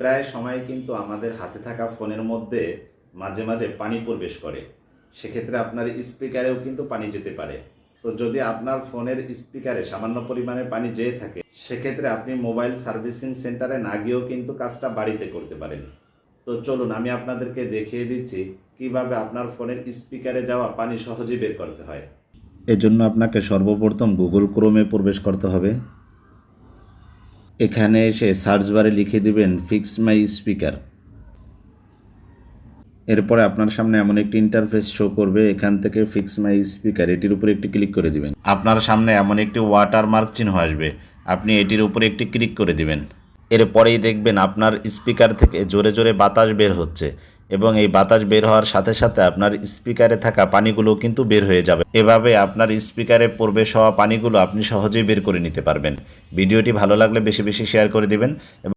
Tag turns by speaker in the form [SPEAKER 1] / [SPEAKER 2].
[SPEAKER 1] প্রায় সময় কিন্তু আমাদের হাতে থাকা ফোনের মধ্যে মাঝে মাঝে পানি প্রবেশ করে। সেক্ষেত্রে আপনার স্পিকারেও কিন্তু পানি যেতে পারে। তো যদি আপনার ফোনের স্পিকারে সামান্য পরিমাণে পানি যেয়ে থাকে, সেক্ষেত্রে আপনি মোবাইল সার্ভিসিং সেন্টারে না গিয়েও কিন্তু কাজটা বাড়িতে করতে পারেন। তো চলুন আমি আপনাদেরকে দেখিয়ে দিচ্ছি কিভাবে আপনার ফোনের স্পিকারে যাওয়া পানি সহজেই বের করতে হয়। এজন্য আপনাকে সর্বপ্রথম গুগল ক্রোমে প্রবেশ করতে হবে। এখানে এসে সার্চ বারে লিখে দিবেন ফিক্স মাই স্পিকার। এরপরে আপনার সামনে এমন একটি ইন্টারফেস শো করবে। এখান থেকে ফিক্স মাই স্পিকার এটির উপরে একটি ক্লিক করে দিবেন। আপনার সামনে এমন একটি ওয়াটারমার্ক চিহ্ন আসবে, আপনি এটির উপরে একটি ক্লিক করে দিবেন। এরপরেই দেখবেন আপনার স্পিকার থেকে জোরে জোরে বাতাস বের হচ্ছে এবং এই বাতাস বের হওয়ার সাথে সাথে আপনার স্পিকারে থাকা পানিগুলো কিন্তু বের হয়ে যাবে। এভাবে আপনার স্পিকারে প্রবেশ হওয়া পানিগুলো আপনি সহজেই বের করে নিতে পারবেন। ভিডিওটি ভালো লাগলে বেশি বেশি শেয়ার করে দিবেন।